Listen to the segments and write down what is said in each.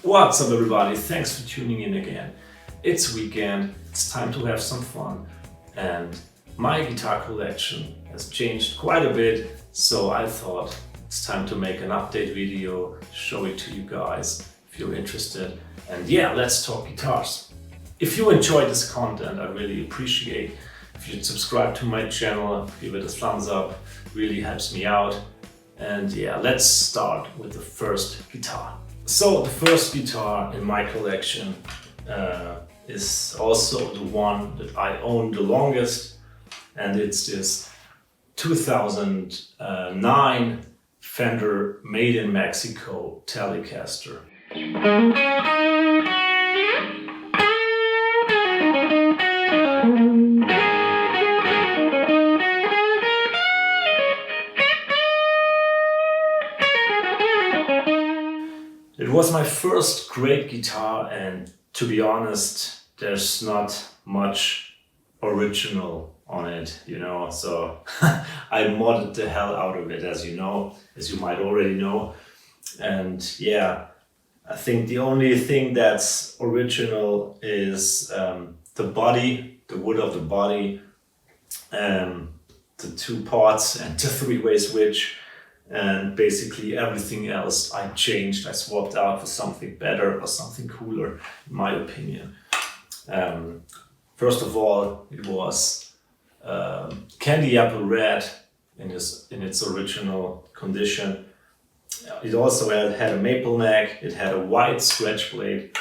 What's up everybody, thanks for tuning in again. It's weekend, it's time to have some fun, and my guitar collection has changed quite a bit, so I thought it's time to make an update video, show it to you guys if you're interested, and yeah, let's talk guitars. If you enjoy this content, I really appreciate if you'd subscribe to my channel, give it a thumbs up, really helps me out. And yeah, let's start with the first guitar. So the first guitar in my collection is also the one that I own the longest, and it's this 2009 Fender made in Mexico Telecaster. It was my first great guitar, and to be honest, there's not much original on it, you know, so I modded the hell out of it, as you know, as you might already know. And yeah, I think the only thing that's original is the body, the wood of the body, the two parts and the three-way switch. And basically everything else I changed, I swapped out for something better or something cooler, in my opinion. First of all, it was candy apple red in its original condition. It also had a maple neck, it had a white scratch plate,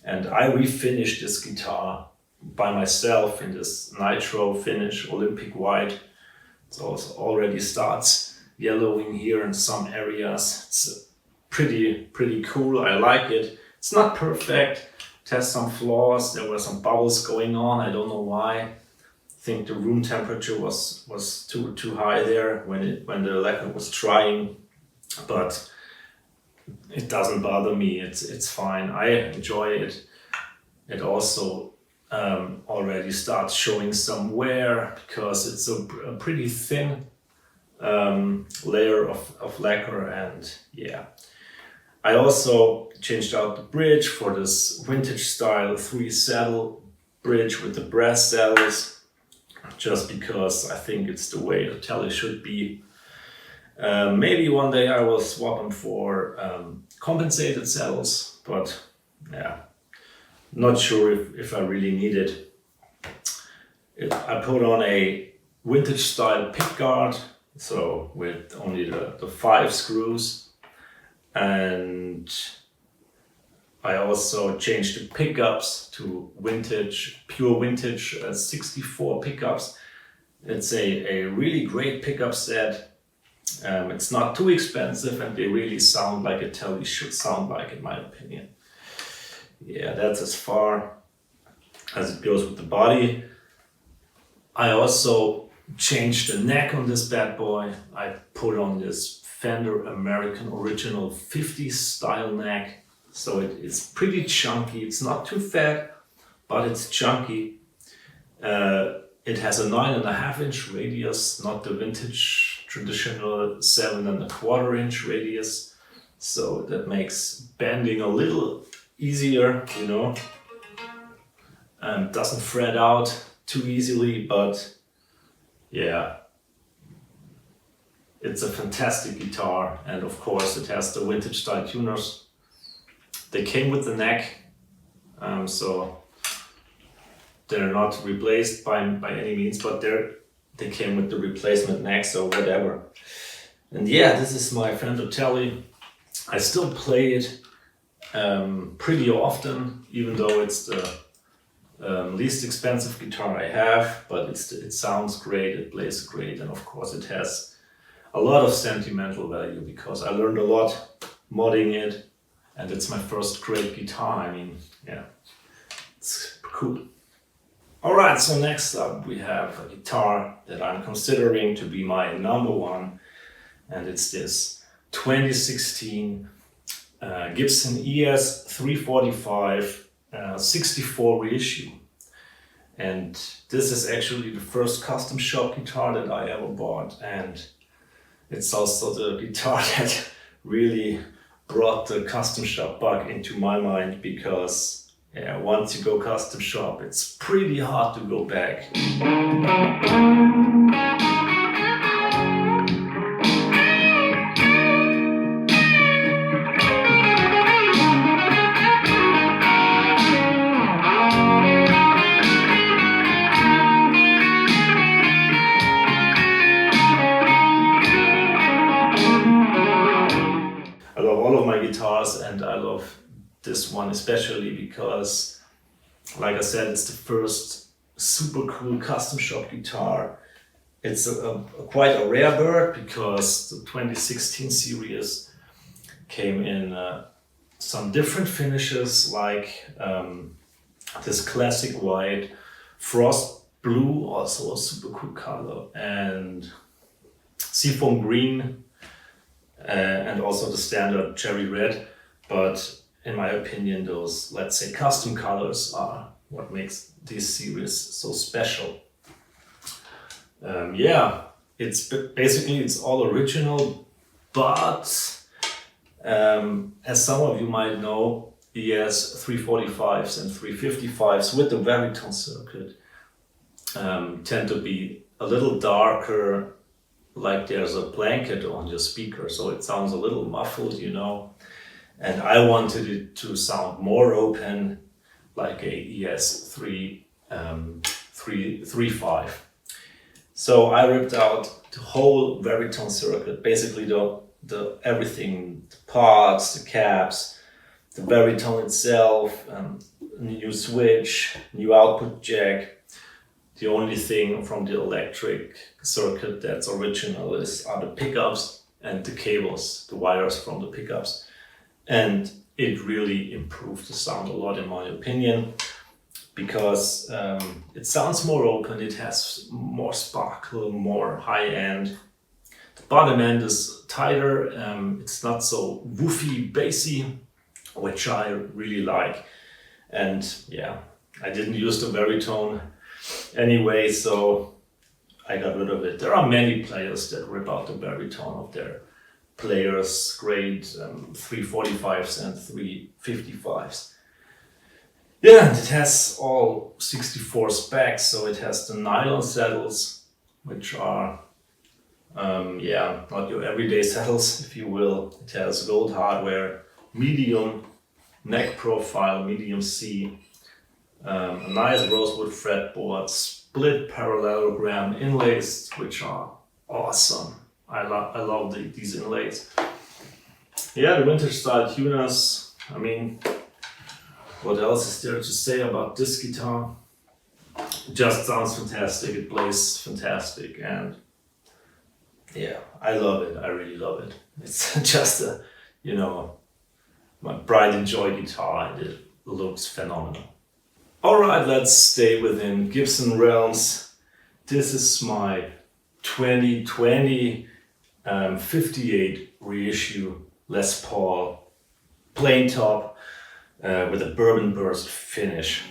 and I refinished this guitar by myself in this nitro finish, Olympic white. It also already starts yellowing here in some areas. It's pretty cool. I like it. It's not perfect. It has some flaws. There were some bubbles going on. I don't know why. I think the room temperature was too high there when the lacquer was drying, but it doesn't bother me. It's fine. I enjoy it. It also already starts showing some wear because it's a pretty thin layer of lacquer, and yeah. I also changed out the bridge for this vintage style 3-saddle bridge with the brass saddles, just because I think it's the way the Tele should be. Maybe one day I will swap them for compensated saddles, but yeah, not sure if I really need it. I put on a vintage style pickguard, so with only the 5 screws, and I also changed the pickups to vintage, pure vintage 64 pickups. It's a really great pickup set. It's not too expensive, and they really sound like a Tele should sound like, in my opinion. Yeah, that's as far as it goes with the body. I also changed the neck on this bad boy. I put on this Fender American Original 50s style neck. So it's pretty chunky. It's not too fat, but it's chunky. It has a 9.5 inch radius, not the vintage traditional 7.25 inch radius. So that makes bending a little easier, you know. Doesn't fret out too easily, but yeah, it's a fantastic guitar, and of course it has the vintage style tuners. They came with the neck, so they're not replaced by any means, but they came with the replacement neck, so whatever. And yeah, this is my Fender Tele. I still play it pretty often, even though it's the least expensive guitar I have, but it sounds great, it plays great, and of course it has a lot of sentimental value because I learned a lot modding it, and it's my first great guitar. I mean, yeah, it's cool. Alright, so next up we have a guitar that I'm considering to be my number one, and it's this 2016 Gibson ES345 64 reissue. And this is actually the first custom shop guitar that I ever bought, and it's also the guitar that really brought the custom shop bug into my mind, because yeah, once you go custom shop, it's pretty hard to go back. I love all of my guitars, and I love this one especially because, like I said, it's the first super cool custom shop guitar. It's quite a rare bird, because the 2016 series came in some different finishes, like this classic white, frost blue, also a super cool color, and seafoam green, and also the standard cherry red. But in my opinion, those, let's say, custom colors are what makes this series so special. Yeah, it's basically, it's all original, but as some of you might know, ES345s and 355s with the baritone circuit tend to be a little darker, like there's a blanket on your speaker, so it sounds a little muffled, you know. And I wanted it to sound more open, like a ES335. So I ripped out the whole baritone circuit, basically the everything, the parts, the caps, the baritone itself, new switch, new output jack. The only thing from the electric circuit that's original are the pickups and the cables, the wires from the pickups. And it really improved the sound a lot, in my opinion, because it sounds more open, it has more sparkle, more high end. The bottom end is tighter, it's not so woofy, bassy, which I really like. And yeah, I didn't use the baritone anyway, so I got rid of it. There are many players that rip out the baritone of their players, grade 345s and 355s. Yeah, and it has all 64 specs, so it has the nylon saddles, which are yeah, not your everyday saddles, if you will. It has gold hardware, medium neck profile, medium C, a nice rosewood fretboard, split parallelogram inlays, which are awesome. I love these inlays. Yeah, the vintage style tuners. I mean, what else is there to say about this guitar? It just sounds fantastic, it plays fantastic, and yeah, I love it. I really love it. It's just a, you know, my pride and joy guitar, and it looks phenomenal. Alright, let's stay within Gibson realms. This is my 2020 58 reissue Les Paul plain top with a bourbon burst finish.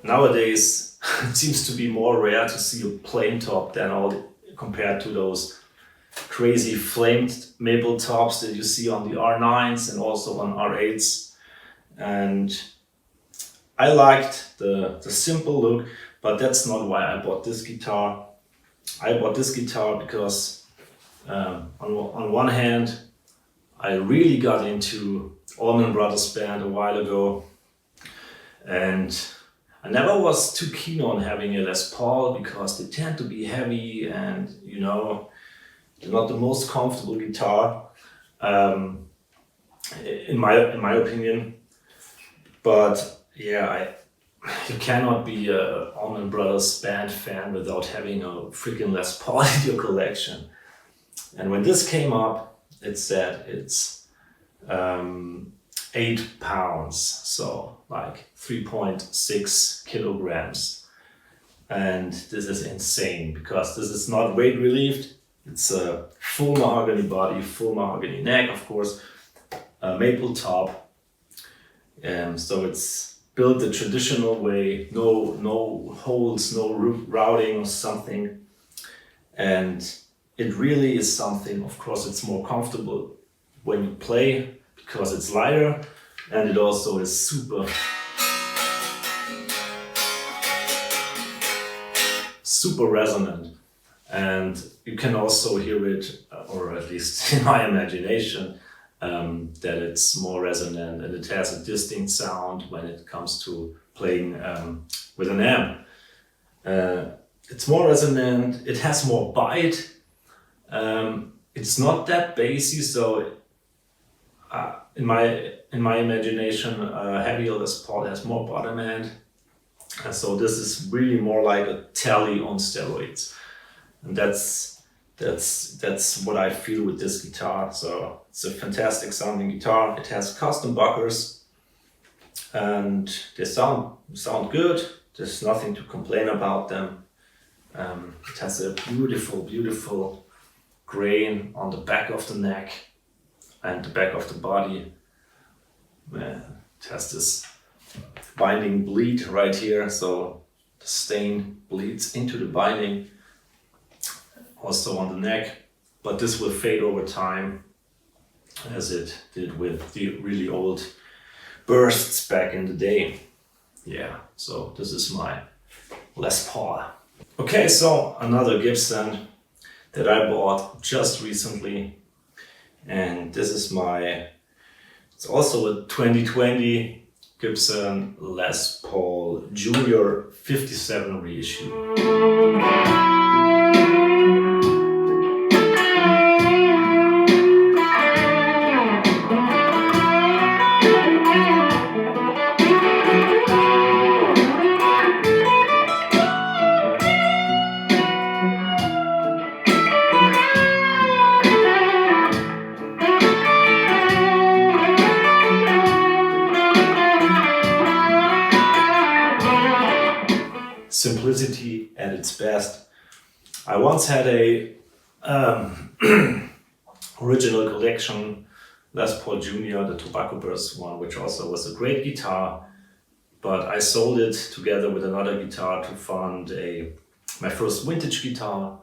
Nowadays, it seems to be more rare to see a plain top than compared to those crazy flamed maple tops that you see on the R9s and also on R8s. And I liked the simple look, but that's not why I bought this guitar. I bought this guitar because on one hand, I really got into Allman Brothers Band a while ago, and I never was too keen on having a Les Paul because they tend to be heavy and, you know, they're not the most comfortable guitar, in my opinion. But yeah, you cannot be a Allman Brothers Band fan without having a freaking Les Paul in your collection. And when this came up, it said it's 8 pounds, so like 3.6 kilograms. And this is insane because this is not weight relieved. It's a full mahogany body, full mahogany neck, of course, a maple top. So it's built the traditional way, no holes, no routing or something. And it really is something. Of course, it's more comfortable when you play because it's lighter, and it also is super resonant. And you can also hear it, or at least in my imagination, that it's more resonant and it has a distinct sound when it comes to playing with an amp. It's more resonant, it has more bite. It's not that bassy, so in my imagination, heavier Les Paul has more bottom end. And so this is really more like a Tele on steroids. And that's what I feel with this guitar. So it's a fantastic sounding guitar. It has custom buckers and they sound good. There's nothing to complain about them. It has a beautiful grain on the back of the neck and the back of the body. Man, it has this binding bleed right here, so the stain bleeds into the binding, also on the neck, but this will fade over time as it did with the really old bursts back in the day. Yeah, so this is my Les Paul. Okay, so another Gibson that I bought just recently, and this is it's also a 2020 Gibson Les Paul Junior 57 reissue. Simplicity at its best. I once had a original collection Les Paul Junior, the Tobacco Burst one, which also was a great guitar, but I sold it together with another guitar to fund my first vintage guitar.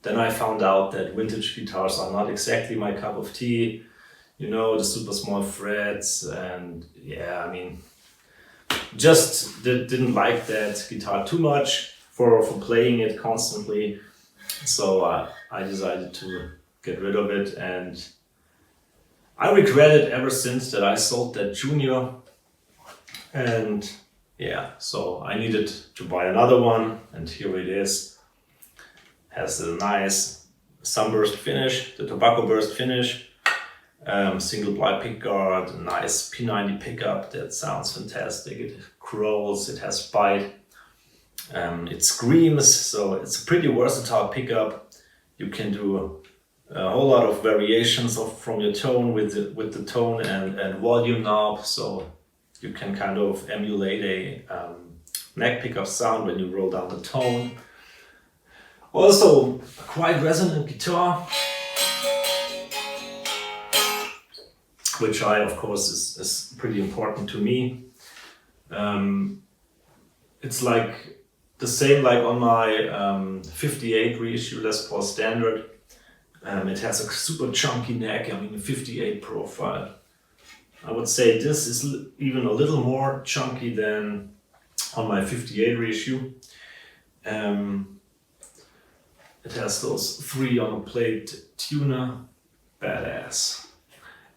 Then I found out that vintage guitars are not exactly my cup of tea, you know, the super small frets, and yeah, I mean, just didn't like that guitar too much for playing it constantly. So I decided to get rid of it, and I regret it ever since that I sold that Junior. And yeah, so I needed to buy another one, and here it is. Has a nice sunburst finish, the Tobacco Burst finish. Single ply pickguard, a nice P90 pickup that sounds fantastic. It crawls, it has bite, it screams, so it's a pretty versatile pickup. You can do a whole lot of variations from your tone with the tone and volume knob, so you can kind of emulate a neck pickup sound when you roll down the tone. Also, a quite resonant guitar, which of course is pretty important to me. It's like the same like on my 58 reissue Les Paul Standard. It has a super chunky neck, I mean a 58 profile. I would say this is even a little more chunky than on my 58 reissue. It has those 3 on a plate tuner, badass.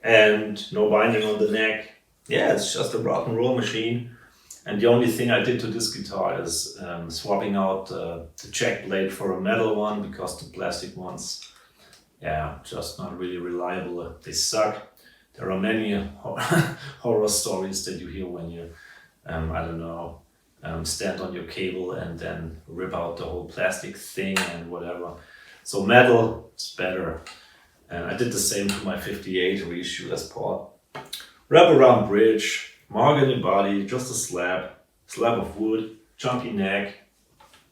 And no binding on the neck. Yeah, it's just a rock and roll machine. And the only thing I did to this guitar is swapping out the jack blade for a metal one, because the plastic ones, yeah, just not really reliable. They suck. There are many horror stories that you hear when you, I don't know, stand on your cable and then rip out the whole plastic thing and whatever. So metal is better. And I did the same to my 58 reissue Les Paul. Wraparound bridge, mahogany body, just a slab of wood, chunky neck,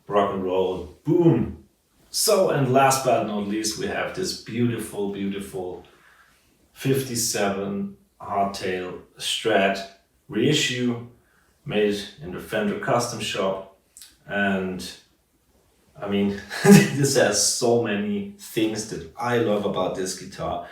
rock and roll, boom. So, and last but not least, we have this beautiful, beautiful 57 Hardtail Strat reissue made in the Fender custom shop. And I mean, this has so many things that I love about this guitar.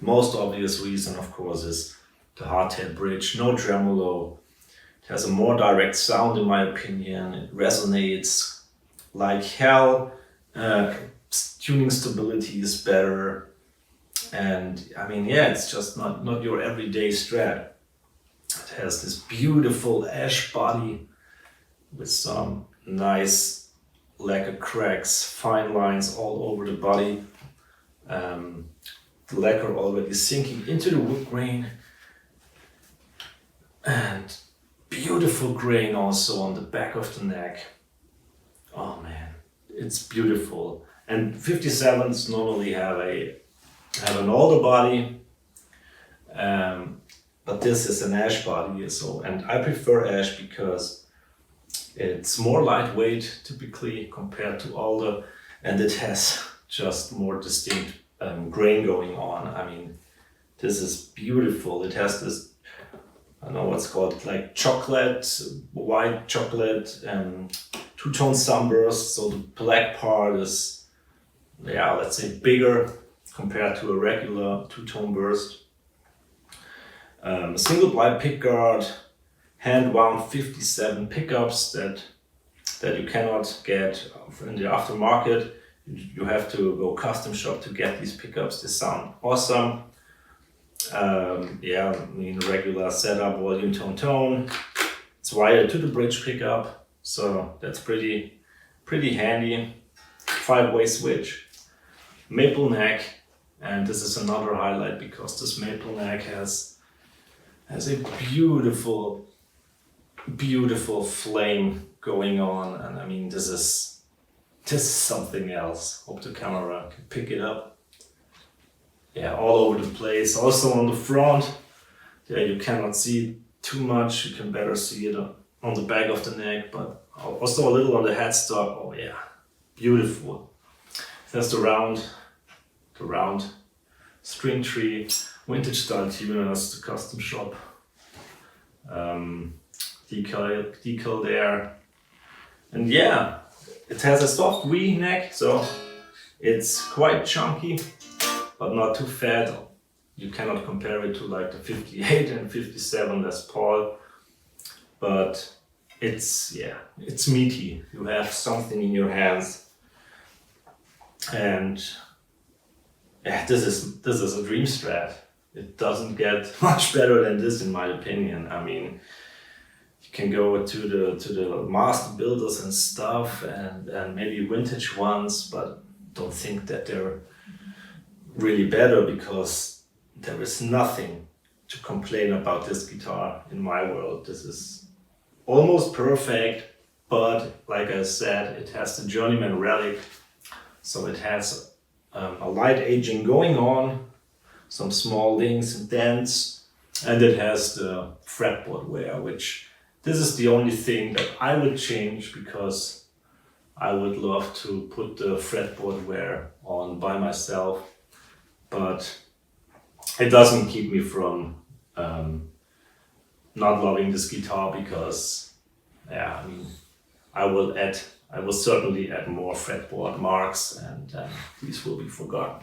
Most obvious reason, of course, is the hardtail bridge, no tremolo. It has a more direct sound, in my opinion. It resonates like hell. Tuning stability is better. And I mean, yeah, it's just not your everyday Strat. It has this beautiful ash body with some nice lacquer cracks, fine lines all over the body. The lacquer already sinking into the wood grain, and beautiful grain also on the back of the neck. Oh man, it's beautiful. And 57s normally have an older body, but this is an ash body. So, and I prefer ash because it's more lightweight typically compared to older, and it has just more distinct grain going on. I mean, this is beautiful. It has this, I don't know what's called, like chocolate, white chocolate, two-tone sunburst. So the black part is, yeah, let's say bigger compared to a regular two-tone burst. A single ply pickguard, hand-wound 57 pickups that you cannot get in the aftermarket. You have to go custom shop to get these pickups. They sound awesome. Yeah, I mean, regular setup, volume, tone. It's wired to the bridge pickup, so that's pretty handy. 5-way switch, maple neck, and this is another highlight because this maple neck has a beautiful flame going on, and I mean, this is something else. Hope the camera can pick it up. Yeah, all over the place. Also on the front, yeah, you cannot see too much. You can better see it on the back of the neck, but also a little on the headstock. Oh yeah, beautiful. There's the round string tree, vintage style tuners, the custom shop. Decal there, and yeah. It has a soft V neck, so it's quite chunky, but not too fat. You cannot compare it to like the 58 and 57 Les Paul, but it's meaty. You have something in your hands, and yeah, this is a dream Strat. It doesn't get much better than this, in my opinion. I mean, you can go to the master builders and stuff, and maybe vintage ones, but don't think that they're really better, because there is nothing to complain about this guitar in my world. This is almost perfect, but like I said, it has the Journeyman relic, so it has a light aging going on, some small dings and dents, and it has the fretboard wear, which this is the only thing that I would change, because I would love to put the fretboard wear on by myself, but it doesn't keep me from not loving this guitar, because yeah, I mean, I will certainly add more fretboard marks, and these will be forgotten.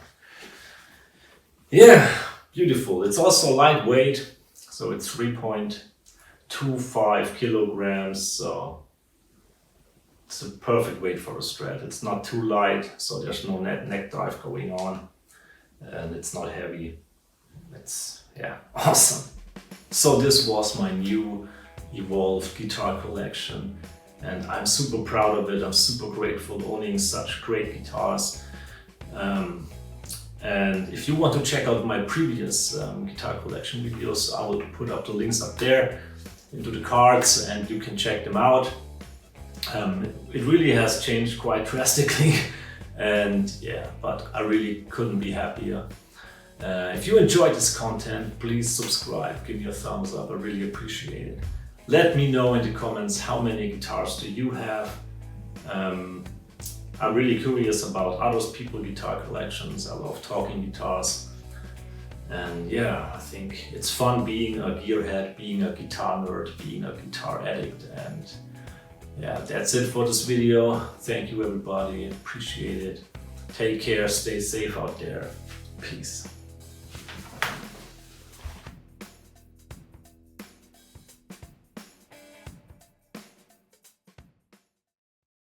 Yeah, beautiful. It's also lightweight, so it's 3.25 kilograms, so it's a perfect weight for a Strat. It's not too light, so there's no neck dive going on, and it's not heavy. It's, yeah, awesome. So this was my new evolved guitar collection, and I'm super proud of it. I'm super grateful owning such great guitars. And if you want to check out my previous guitar collection videos, I will put up the links up there into the cards and you can check them out. It really has changed quite drastically and yeah, but I really couldn't be happier. If you enjoyed this content, please subscribe, give me a thumbs up, I really appreciate it. Let me know in the comments how many guitars do you have. I'm really curious about other people's guitar collections. I love talking guitars. And yeah, I think it's fun being a gearhead, being a guitar nerd, being a guitar addict. And yeah, that's it for this video. Thank you everybody, appreciate it. Take care, stay safe out there. Peace.